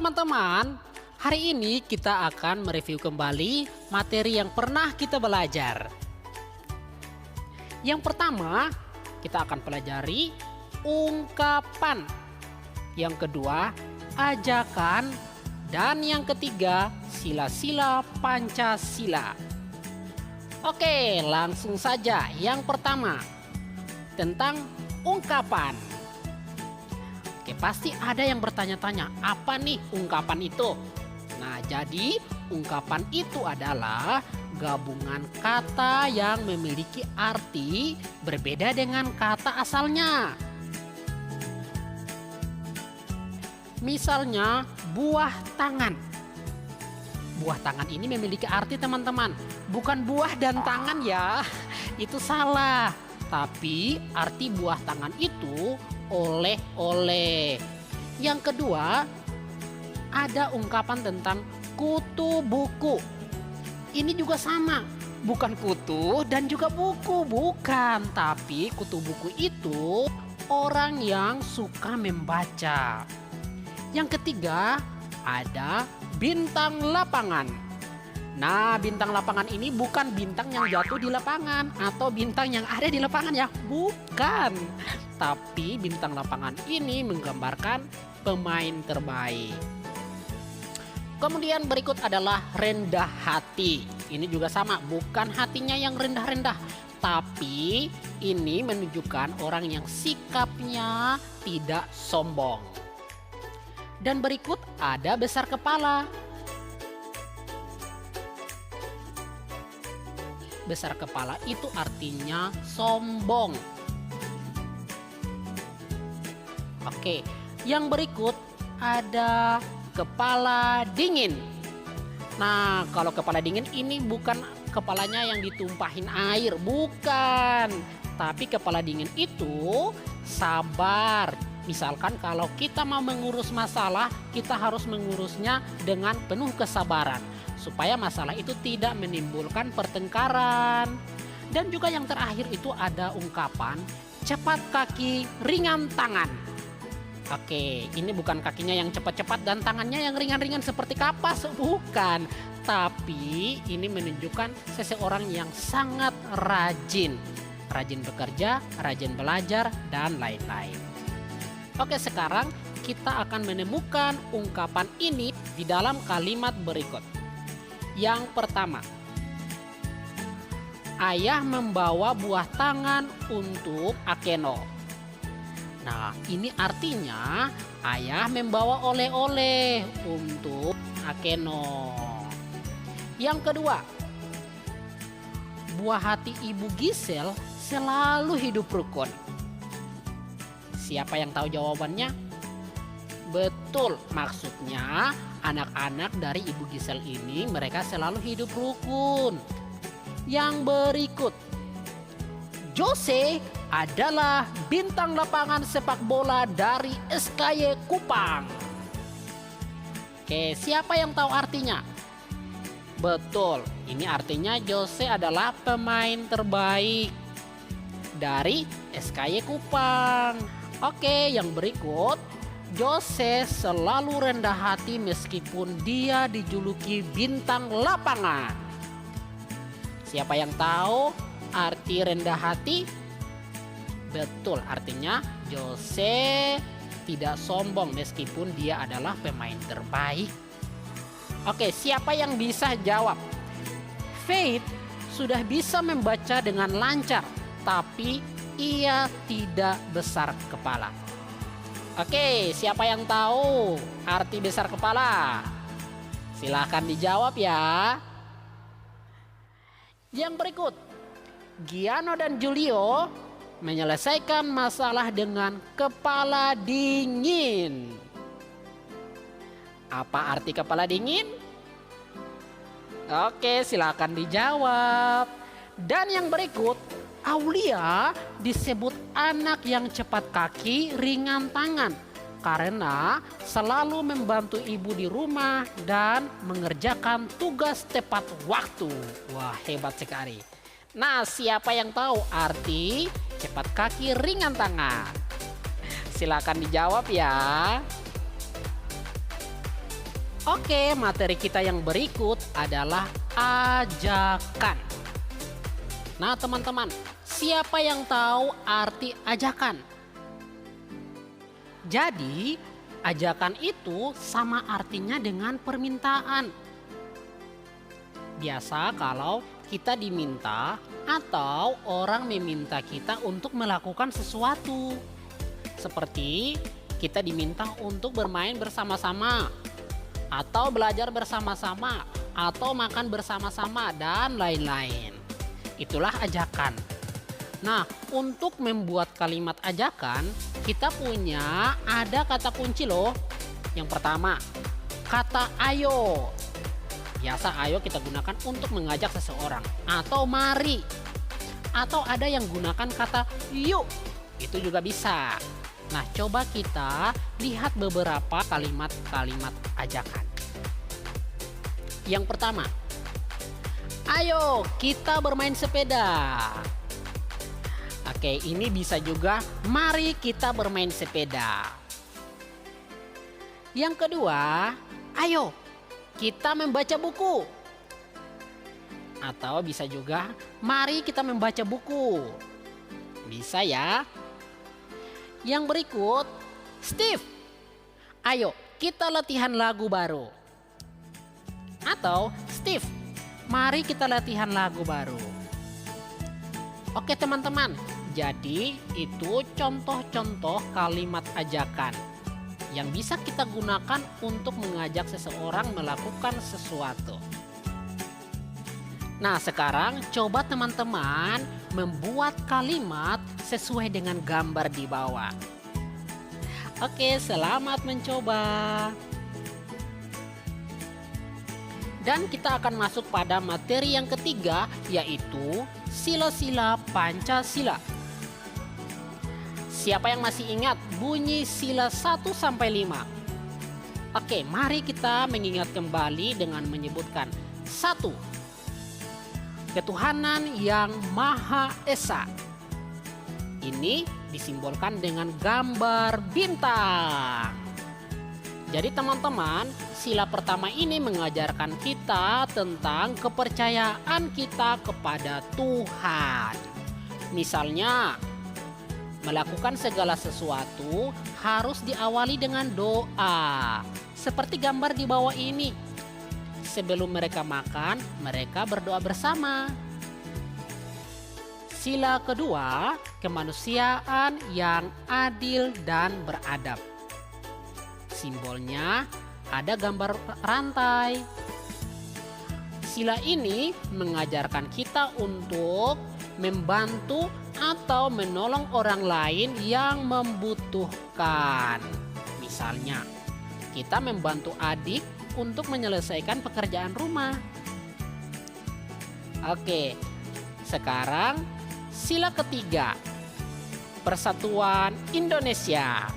teman-teman, hari ini kita akan mereview kembali materi yang pernah kita belajar. Yang pertama, kita akan pelajari ungkapan. Yang kedua, ajakan. Dan yang ketiga, sila-sila Pancasila. Oke, langsung saja. Yang pertama, tentang ungkapan. Oke, pasti ada yang bertanya-tanya, apa nih ungkapan itu? Nah, jadi ungkapan itu adalah gabungan kata yang memiliki arti berbeda dengan kata asalnya. Misalnya, buah tangan. Buah tangan ini memiliki arti, teman-teman. Bukan buah dan tangan ya, itu salah. Tapi arti buah tangan itu oleh-oleh. Yang kedua, ada ungkapan tentang kutu buku. Ini juga sama, bukan kutu dan juga buku, bukan. Tapi kutu buku itu orang yang suka membaca. Yang ketiga, ada bintang lapangan. Nah, bintang lapangan ini bukan bintang yang jatuh di lapangan atau bintang yang ada di lapangan ya, bukan. Tapi bintang lapangan ini menggambarkan pemain terbaik. Kemudian berikut adalah rendah hati. Ini juga sama, bukan hatinya yang rendah-rendah, tapi ini menunjukkan orang yang sikapnya tidak sombong. Dan berikut ada besar kepala. Besar kepala itu artinya sombong. Oke, yang berikut ada kepala dingin. Nah, kalau kepala dingin ini bukan kepalanya yang ditumpahin air, bukan. Tapi kepala dingin itu sabar. Misalkan kalau kita mau mengurus masalah, kita harus mengurusnya dengan penuh kesabaran, supaya masalah itu tidak menimbulkan pertengkaran. Dan juga yang terakhir itu ada ungkapan cepat kaki, ringan tangan. Oke, ini bukan kakinya yang cepat-cepat dan tangannya yang ringan-ringan seperti kapas, bukan. Tapi ini menunjukkan seseorang yang sangat rajin. Rajin bekerja, rajin belajar, dan lain-lain. Oke, sekarang kita akan menemukan ungkapan ini di dalam kalimat berikut. Yang pertama, ayah membawa buah tangan untuk Akeno. Nah, ini artinya ayah membawa oleh-oleh untuk Akeno. Yang kedua, buah hati Ibu Gisel selalu hidup rukun. Siapa yang tahu jawabannya? Betul, maksudnya anak-anak dari Ibu Gisel ini mereka selalu hidup rukun. Yang berikut, Jose adalah bintang lapangan sepak bola dari SKY Kupang. Oke, siapa yang tahu artinya? Betul, ini artinya Jose adalah pemain terbaik dari SKY Kupang. Oke, yang berikut, Jose selalu rendah hati meskipun dia dijuluki bintang lapangan. Siapa yang tahu arti rendah hati? Betul, artinya Jose tidak sombong meskipun dia adalah pemain terbaik. Oke, siapa yang bisa jawab? Faith sudah bisa membaca dengan lancar, tapi ia tidak besar kepala. Oke, siapa yang tahu arti besar kepala? Silahkan dijawab ya. Yang berikut, Giano dan Julio menyelesaikan masalah dengan kepala dingin. Apa arti kepala dingin? Oke, silakan dijawab. Dan yang berikut, Aulia disebut anak yang cepat kaki, ringan tangan karena selalu membantu ibu di rumah dan mengerjakan tugas tepat waktu. Wah, hebat sekali. Nah, siapa yang tahu arti cepat kaki, ringan tangan? Silakan dijawab ya. Oke, materi kita yang berikut adalah ajakan. Nah, teman-teman, siapa yang tahu arti ajakan? Jadi, ajakan itu sama artinya dengan permintaan. Biasa kalau kita diminta atau orang meminta kita untuk melakukan sesuatu. Seperti kita diminta untuk bermain bersama-sama, atau belajar bersama-sama, atau makan bersama-sama, dan lain-lain. Itulah ajakan. Nah, untuk membuat kalimat ajakan, kita punya ada kata kunci loh. Yang pertama, kata ayo. Biasa ayo kita gunakan untuk mengajak seseorang, atau mari. Atau ada yang gunakan kata yuk, itu juga bisa. Nah, coba kita lihat beberapa kalimat-kalimat ajakan. Yang pertama, ayo kita bermain sepeda. Oke, ini bisa juga mari kita bermain sepeda. Yang kedua, ayo kita membaca buku. Atau bisa juga mari kita membaca buku. Bisa ya. Yang berikut, Steve, ayo kita latihan lagu baru. Atau Steve, mari kita latihan lagu baru. Oke teman-teman, jadi itu contoh-contoh kalimat ajakan yang bisa kita gunakan untuk mengajak seseorang melakukan sesuatu. Nah, sekarang coba teman-teman membuat kalimat sesuai dengan gambar di bawah. Oke, selamat mencoba. Dan kita akan masuk pada materi yang ketiga, yaitu sila-sila Pancasila. Siapa yang masih ingat bunyi sila 1 sampai 5? Oke, mari kita mengingat kembali dengan menyebutkan 1. Ketuhanan yang Maha Esa. Ini disimbolkan dengan gambar bintang. Jadi teman-teman, sila pertama ini mengajarkan kita tentang kepercayaan kita kepada Tuhan. Misalnya, melakukan segala sesuatu harus diawali dengan doa. Seperti gambar di bawah ini. Sebelum mereka makan, mereka berdoa bersama. Sila kedua, kemanusiaan yang adil dan beradab. Simbolnya ada gambar rantai. Sila ini mengajarkan kita untuk membantu atau menolong orang lain yang membutuhkan. Misalnya, kita membantu adik untuk menyelesaikan pekerjaan rumah. Oke, sekarang sila ketiga, Persatuan Indonesia.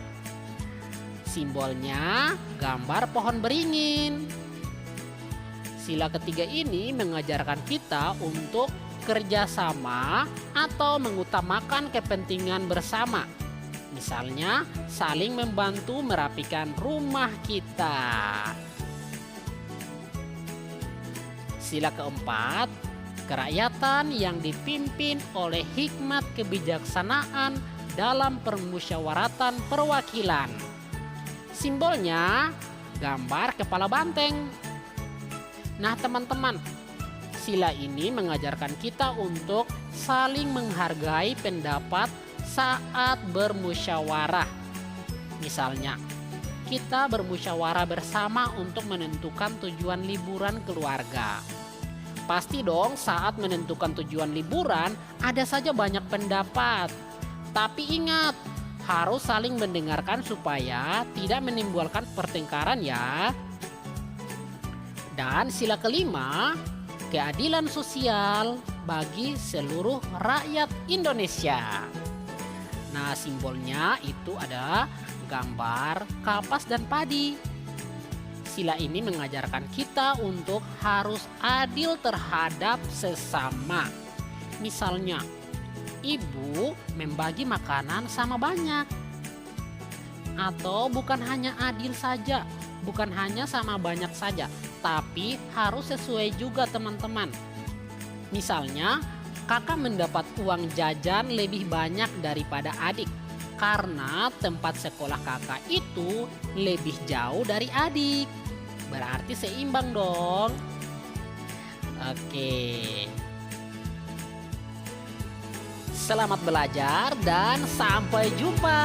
Simbolnya gambar pohon beringin. Sila ketiga ini mengajarkan kita untuk kerjasama atau mengutamakan kepentingan bersama. Misalnya, saling membantu merapikan rumah kita. Sila keempat, kerakyatan yang dipimpin oleh hikmat kebijaksanaan dalam permusyawaratan perwakilan. Simbolnya gambar kepala banteng. Nah teman-teman, sila ini mengajarkan kita untuk saling menghargai pendapat saat bermusyawarah. Misalnya, kita bermusyawarah bersama untuk menentukan tujuan liburan keluarga. Pasti dong saat menentukan tujuan liburan ada saja banyak pendapat. Tapi ingat, harus saling mendengarkan supaya tidak menimbulkan pertengkaran ya. Dan sila kelima, keadilan sosial bagi seluruh rakyat Indonesia. Nah, simbolnya itu ada gambar kapas dan padi. Sila ini mengajarkan kita untuk harus adil terhadap sesama. Misalnya, ibu membagi makanan sama banyak. Atau bukan hanya adil saja, bukan hanya sama banyak saja, tapi harus sesuai juga teman-teman. Misalnya, kakak mendapat uang jajan lebih banyak daripada adik karena tempat sekolah kakak itu lebih jauh dari adik. Berarti seimbang dong. Oke. Selamat belajar dan sampai jumpa.